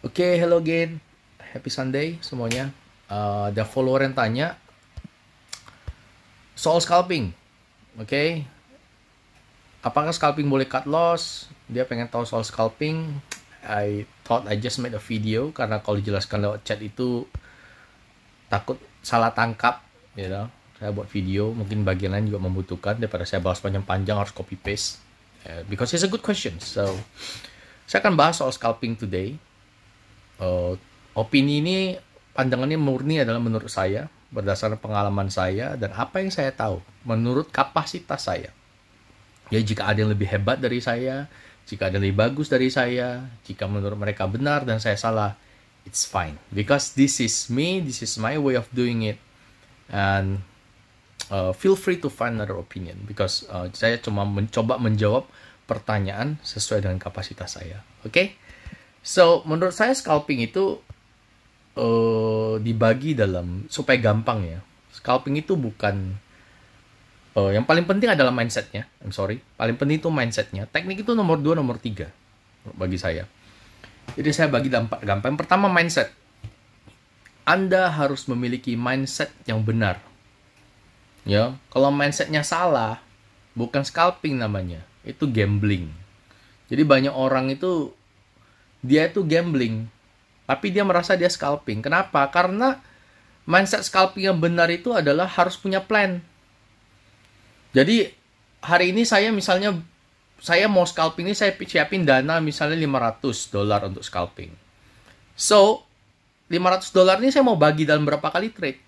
Oke, hello again. Happy Sunday semuanya. Ada follower yang tanya soal scalping. Oke, apakah scalping boleh cut loss? Dia pengen tahu soal scalping. I thought I just made a video karena kalau dijelaskan lewat chat itu takut salah tangkap, you know. Saya buat video, mungkin bagian lain juga membutuhkan daripada saya bahas panjang-panjang harus copy paste. Because it's a good question. So, saya akan bahas soal scalping today. Opini ini, pandangannya murni adalah menurut saya, berdasarkan pengalaman saya dan apa yang saya tahu, menurut kapasitas saya. Ya, jika ada yang lebih hebat dari saya, jika ada yang lebih bagus dari saya, jika menurut mereka benar dan saya salah, it's fine. Because this is me, this is my way of doing it. And feel free to find another opinion. Because saya cuma mencoba menjawab pertanyaan sesuai dengan kapasitas saya. Oke? So, menurut saya scalping itu dibagi dalam, supaya gampang ya. Scalping itu bukan, yang paling penting adalah mindsetnya. I'm sorry. Paling penting itu mindsetnya. Teknik itu nomor 2, nomor 3 bagi saya. Jadi saya bagi dalam 4 gampang. Yang pertama, mindset. Anda harus memiliki mindset yang benar. Ya, kalau mindsetnya salah, bukan scalping namanya. Itu gambling. Jadi banyak orang itu dia itu gambling, tapi dia merasa dia scalping. Kenapa? Karena mindset scalping yang benar itu adalah harus punya plan. Jadi hari ini saya misalnya, saya mau scalping ini, saya siapin dana misalnya $500 untuk scalping. So, $500 ini saya mau bagi dalam berapa kali trade?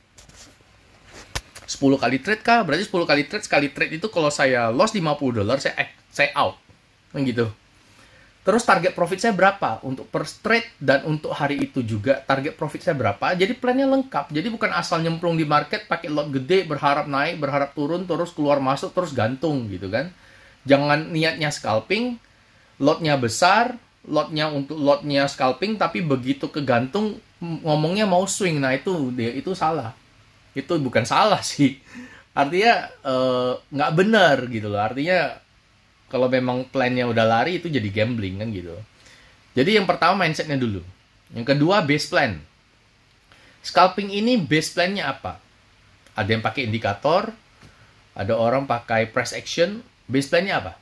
10 kali trade kah? Berarti 10 kali trade, sekali trade itu kalau saya loss $50, saya out. Kan gitu. Terus target profit saya berapa untuk per trade dan untuk hari itu juga target profit saya berapa. Jadi plannya lengkap. Jadi bukan asal nyemplung di market pakai lot gede, berharap naik, berharap turun, terus keluar masuk, terus gantung gitu kan. Jangan niatnya scalping, lotnya besar, lotnya scalping, tapi begitu kegantung ngomongnya mau swing. Nah itu salah. Itu bukan salah sih. Artinya nggak benar gitu loh. Artinya kalau memang plannya udah lari, itu jadi gambling kan gitu. Jadi yang pertama mindsetnya dulu. Yang kedua base plan. Scalping ini base plannya apa? Ada yang pakai indikator, ada orang pakai price action. Base plannya apa?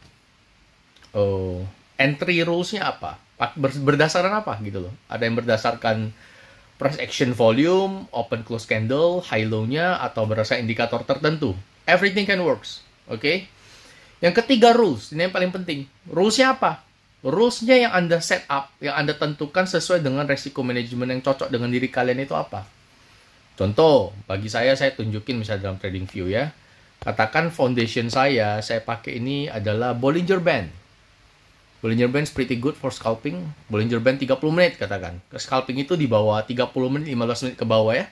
Entry rulesnya apa? Berdasarkan apa gitu loh. Ada yang berdasarkan price action volume, open close candle, high low-nya, atau berdasarkan indikator tertentu. Everything can works. Oke? Yang ketiga rules, ini yang paling penting. Rulesnya apa? Rulesnya yang Anda set up, yang Anda tentukan sesuai dengan resiko manajemen yang cocok dengan diri kalian itu apa? Contoh, bagi saya tunjukin misalnya dalam trading view ya. Katakan foundation saya pakai ini adalah Bollinger Band. Bollinger Band is pretty good for scalping. Bollinger Band 30 menit katakan. Scalping itu di bawah 30 menit, 15 menit ke bawah ya.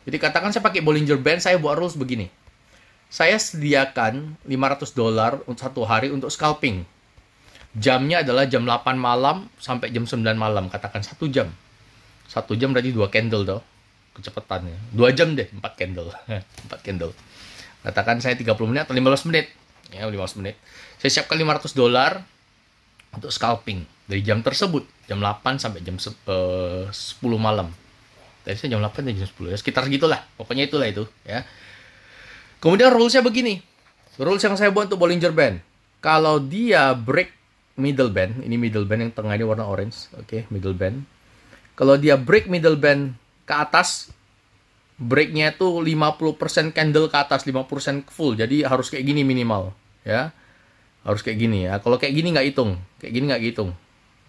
Jadi katakan saya pakai Bollinger Band, saya buat rules begini. Saya sediakan $500 untuk satu hari untuk scalping. Jamnya adalah jam 8 malam sampai jam 9 malam. Katakan 1 jam. 1 jam berarti 2 candle dong. Kecepatannya. 2 jam deh, 4 candle. 4 candle. Katakan saya 30 menit atau 15 menit. Ya, 15 menit. Saya siapkan $500 untuk scalping. Dari jam tersebut. Jam 8 sampai jam 10 malam. Tadi saya jam 8 dan jam 10. Ya, sekitar segitulah. Pokoknya itulah itu. Ya. Kemudian rules-nya begini. Rules yang saya buat untuk Bollinger Band. Kalau dia break middle band, ini middle band yang tengah ini warna orange. Oke, middle band. Kalau dia break middle band ke atas, breaknya itu 50% candle ke atas, 50% full. Jadi harus kayak gini minimal. Ya, harus kayak gini ya. Kalau kayak gini nggak hitung. Kayak gini nggak hitung.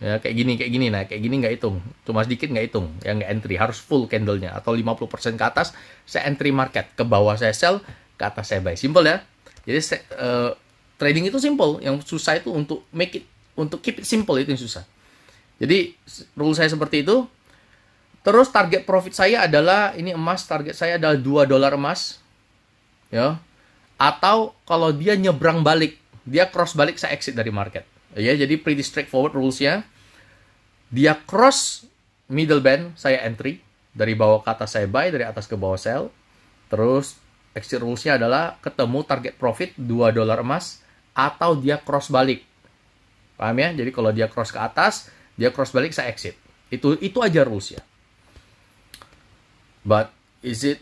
Ya, kayak gini. Nah, kayak gini nggak hitung. Cuma sedikit nggak hitung. Ya, nggak entry. Harus full candlenya. Atau 50% ke atas, saya entry market. Ke bawah saya sell, ke atas saya buy. Simple ya. Jadi trading itu simple. Yang susah itu untuk keep it simple, itu yang susah. Jadi rule saya seperti itu. Terus target profit saya adalah, ini emas, target saya adalah $2 emas. Ya. Atau kalau dia nyebrang balik, dia cross balik, saya exit dari market. Ya, jadi pretty straightforward rules-nya. Dia cross middle band, saya entry. Dari bawah ke atas saya buy, dari atas ke bawah sell. Terus exit rules-nya adalah ketemu target profit $2 emas atau dia cross balik. Paham ya? Jadi kalau dia cross ke atas, dia cross balik, saya exit. Itu aja rules ya. But is it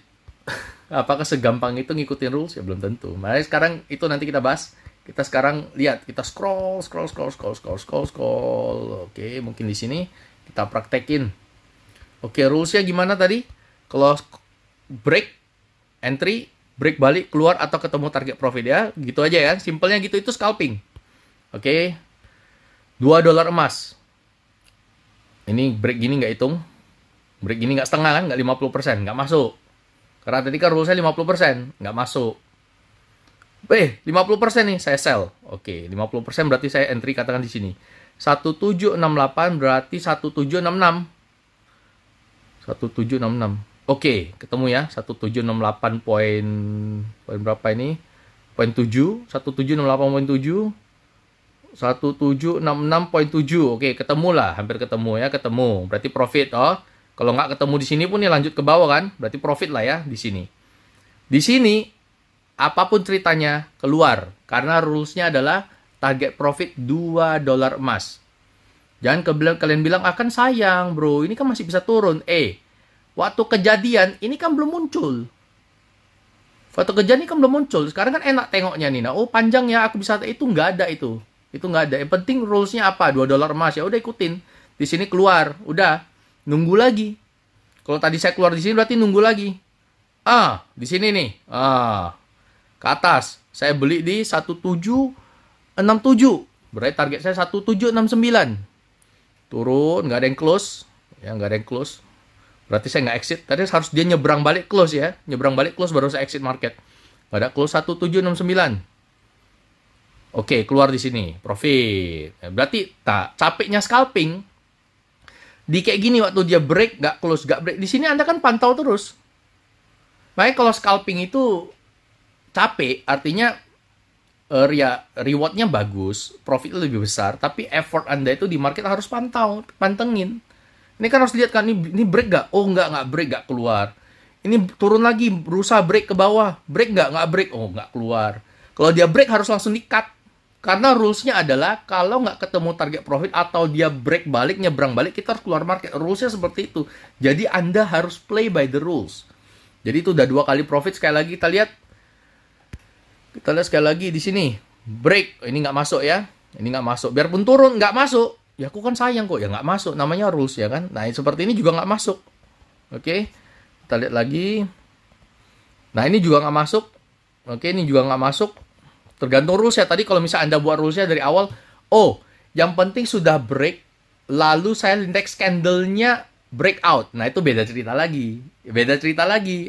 apakah segampang itu ngikutin rules? Ya belum tentu. Makanya sekarang itu nanti kita bahas. Kita sekarang lihat, kita scroll. Oke, mungkin di sini kita praktekin. Oke, rulesnya gimana tadi? Kalau break, entry, break balik, keluar atau ketemu target profit ya. Gitu aja ya. Simpelnya gitu, itu scalping. Oke. $2 emas. Ini break gini nggak hitung. Break gini nggak setengah kan, nggak 50%, nggak masuk. Karena tadi kan rulesnya 50%, nggak masuk. 50% nih, saya sell. Oke, 50% berarti saya entry katakan di sini. 1768 berarti 1766. 1766. Oke, ketemu ya. 1768 poin berapa ini? Poin 7, 1768.7. 1766.7. Oke, ketemu lah, hampir ketemu ya, ketemu. Berarti profit, oh. Kalau nggak ketemu di sini pun nih lanjut ke bawah kan, berarti profit lah ya di sini. Di sini apapun ceritanya keluar karena rulesnya adalah target profit $2 emas. Jangan kalian bilang akan sayang bro, ini kan masih bisa turun. Waktu kejadian ini kan belum muncul. Waktu kejadian ini kan belum muncul. Sekarang kan enak tengoknya nih. Nah, oh panjang ya aku bisa, itu nggak ada itu. Itu nggak ada. Yang penting rulesnya apa? $2 emas ya udah ikutin. Di sini keluar, udah. Nunggu lagi. Kalau tadi saya keluar di sini berarti nunggu lagi. Di sini nih. Ke atas. Saya beli di 1767. Berarti target saya 1769. Turun, nggak ada yang close. Ya, nggak ada yang close. Berarti saya nggak exit. Tadi harus dia nyebrang balik close ya. Nyebrang balik close baru saya exit market. Nggak ada close 1769. Oke, keluar di sini. Profit. Berarti capeknya scalping. Di kayak gini waktu dia break, nggak close, nggak break. Di sini Anda kan pantau terus. Makanya kalau scalping itu capek, artinya rewardnya bagus, profitnya lebih besar, tapi effort Anda itu di market harus pantengin. Ini kan harus lihat kan, ini break nggak? Oh nggak break, nggak keluar. Ini turun lagi, berusaha break ke bawah. Break nggak break, oh nggak keluar. Kalau dia break harus langsung di-cut. Karena rulesnya adalah kalau nggak ketemu target profit atau dia break balik, nyebrang balik, kita harus keluar market. Rulesnya seperti itu. Jadi Anda harus play by the rules. Jadi itu udah 2 kali profit. Sekali lagi kita lihat sekali lagi di sini. Break, ini nggak masuk ya. Ini nggak masuk. Biarpun turun, nggak masuk. Ya aku kan sayang kok. Ya nggak masuk. Namanya rules ya kan. Nah seperti ini juga nggak masuk. Oke. Kita lihat lagi. Nah ini juga nggak masuk. Oke, ini juga nggak masuk. Tergantung rules ya. Tadi kalau misalnya Anda buat rulesnya dari awal, yang penting sudah break, lalu saya next candle-nya breakout. Nah, itu beda cerita lagi.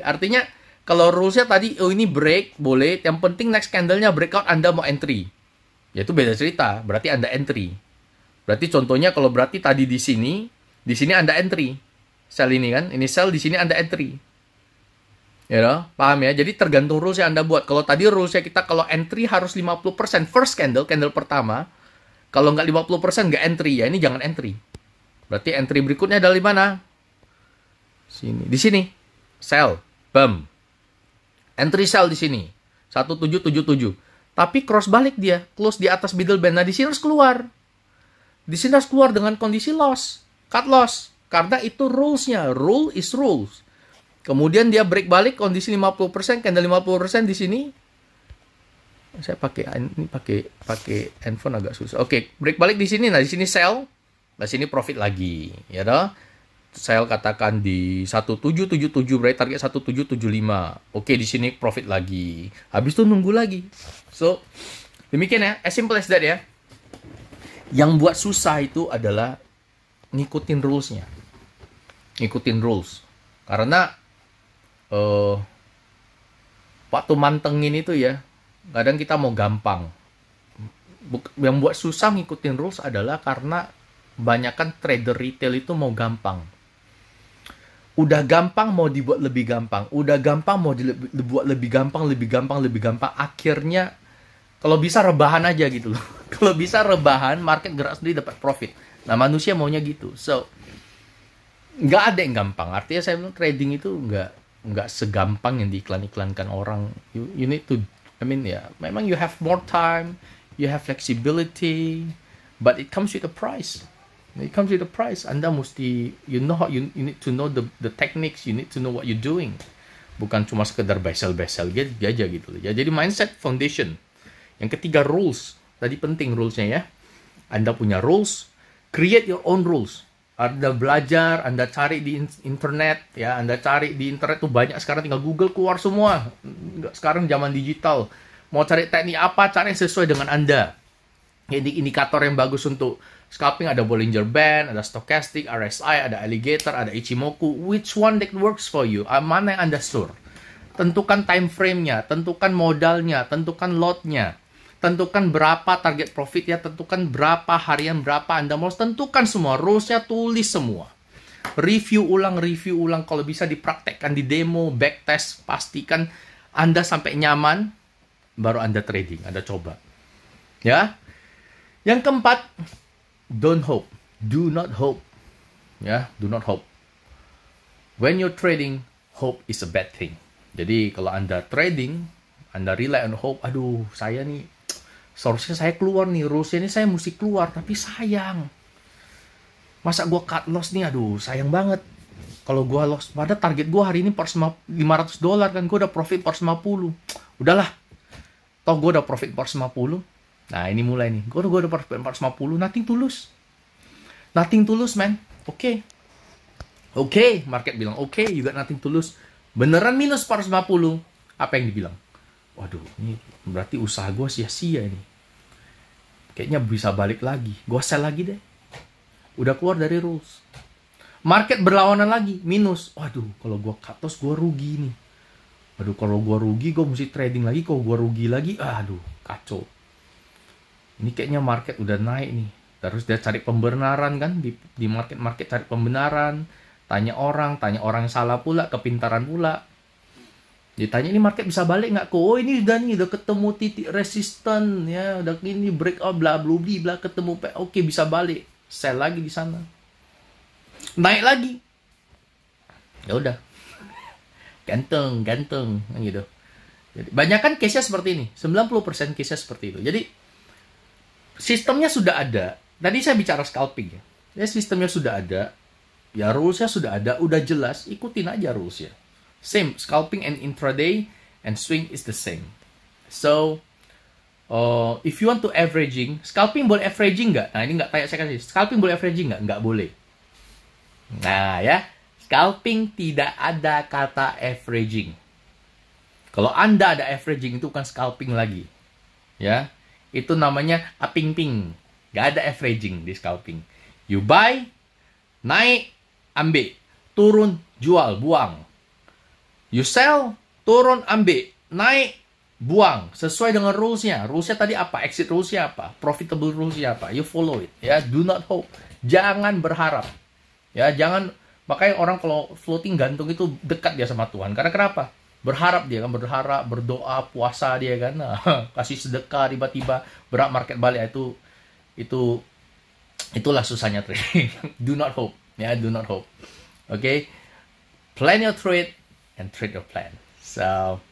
Artinya, kalau rulesnya tadi, ini break, boleh. Yang penting next candle-nya breakout, Anda mau entry. Ya, itu beda cerita. Berarti Anda entry. Berarti contohnya, kalau berarti tadi di sini Anda entry. Sell ini kan, ini sell, di sini Anda entry. Ya, paham ya? Jadi tergantung rules yang Anda buat. Kalau tadi rulesnya kita kalau entry harus 50% first candle pertama. Kalau nggak 50% nggak entry. Ya ini jangan entry. Berarti entry berikutnya adalah di mana? Di sini. Sell. Bam. Entry sell di sini. 1777. Tapi cross balik dia. Close di atas middle band. Nah di sini harus keluar. Di sini harus keluar dengan kondisi loss. Cut loss. Karena itu rulesnya. Rule is rules. Kemudian dia break balik kondisi 50%, candle 50% di sini. Saya pakai handphone agak susah. Oke, break balik di sini. Nah, di sini sell. Nah, sini profit lagi, ya toh. Sell katakan di 1777 berarti target 1775. Oke, di sini profit lagi. Habis itu nunggu lagi. So, demikian ya, as simple as that ya. Yang buat susah itu adalah ngikutin rules-nya. Ngikutin rules. Karena waktu mantengin itu ya, kadang kita mau gampang. Yang buat susah ngikutin rules adalah karena kebanyakan trader retail itu mau gampang. Udah gampang mau dibuat lebih gampang. Udah gampang mau dibuat lebih gampang. Akhirnya kalau bisa rebahan aja gitu loh. Kalau bisa rebahan, market gerak sendiri dapat profit. Nah manusia maunya gitu. So, nggak ada yang gampang. Artinya saya bilang trading itu nggak segampang yang diiklan-iklankan orang. You need to, memang you have more time, you have flexibility, but it comes with a price. It comes with a price. Anda mesti, you know how you need to know the techniques, you need to know what you're doing. Bukan cuma sekedar besel-besel aja gitu. Ya, jadi mindset foundation. Yang ketiga, rules. Tadi penting rulesnya ya. Anda punya rules, create your own rules. Anda belajar, Anda cari di internet, ya, Anda cari di internet tuh banyak sekarang, tinggal Google keluar semua. Sekarang zaman digital. Mau cari teknik apa, cari yang sesuai dengan Anda. Jadi indikator yang bagus untuk scalping ada Bollinger Band, ada Stochastic, RSI, ada Alligator, ada Ichimoku. Which one that works for you? Mana yang Anda sure? Tentukan time frame-nya, tentukan modalnya, tentukan lot-nya, tentukan berapa target profit-nya, tentukan berapa harian, berapa Anda mau, tentukan semua, rules-nya tulis semua. Review ulang. Kalau bisa dipraktekkan di demo, backtest, pastikan Anda sampai nyaman, baru Anda trading, Anda coba. Ya. Yang keempat, don't hope. Do not hope. Ya, do not hope. When you're trading, hope is a bad thing. Jadi, kalau Anda trading, Anda rely on hope, aduh, saya nih, source-nya saya keluar nih, rules-nya ini saya mesti keluar, tapi sayang. Masa gue cut loss nih, aduh, sayang banget. Kalau gue loss, pada target gue hari ini $500 kan, gue udah profit $450. Udahlah, toh gue udah profit $450. Nah, ini mulai nih. Gue udah profit 450, nothing tulus. Nothing tulus, man. Oke, market bilang, oke, you got nothing tulus. Beneran minus 450. Apa yang dibilang? Waduh, ini berarti usaha gue sia-sia ini. Kayaknya bisa balik lagi. Gue sell lagi deh. Udah keluar dari rules. Market berlawanan lagi, minus. Waduh, kalau gue cut loss, gue rugi nih. Waduh, kalau gue rugi, gue mesti trading lagi. Kalau gue rugi lagi, aduh, kacau. Ini kayaknya market udah naik nih. Terus dia cari pembenaran kan. Di market cari pembenaran. Tanya orang yang salah pula. Kepintaran pula. Ditanya ini market bisa balik nggak? Oh ini udah ketemu titik resisten. Ya udah ini breakout bla bla bla ketemu. Oke, bisa balik. Sell lagi di sana. Naik lagi. Ya udah. Ganteng gitu. Jadi, banyak kan case-nya seperti ini. 90% case-nya seperti itu. Jadi sistemnya sudah ada. Tadi saya bicara scalping ya. Ya sistemnya sudah ada. Ya rules-nya sudah ada, udah jelas, ikutin aja rules-nya. Same, scalping and intraday and swing is the same. So, if you want to averaging, scalping boleh averaging nggak? Nah ini nggak tanya saya kasih. Scalping boleh averaging nggak? Nggak boleh. Nah ya, scalping tidak ada kata averaging. Kalau Anda ada averaging itu bukan scalping lagi. Ya. Itu namanya aping-ping. Gak ada averaging di scalping. You buy, naik, ambil. Turun, jual, buang. You sell, turun, ambil. Naik, buang. Sesuai dengan rules-nya. Rules-nya tadi apa? Exit rules-nya apa? Profitable rules-nya apa? You follow it. Ya, do not hope. Jangan berharap. Ya, jangan. Makanya orang kalau floating gantung itu dekat dia sama Tuhan. Karena kenapa? Berharap dia kan, berdoa, puasa dia kan, kasih sedekah, tiba-tiba berat market balik, itulah susahnya trading. Do not hope, ya, do not hope. Okay, plan your trade and trade your plan. So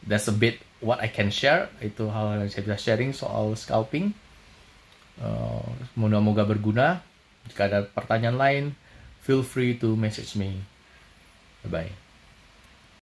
that's a bit what I can share. Itu hal yang saya bisa sharing soal scalping. Moga-moga berguna. Jika ada pertanyaan lain, feel free to message me. Bye bye.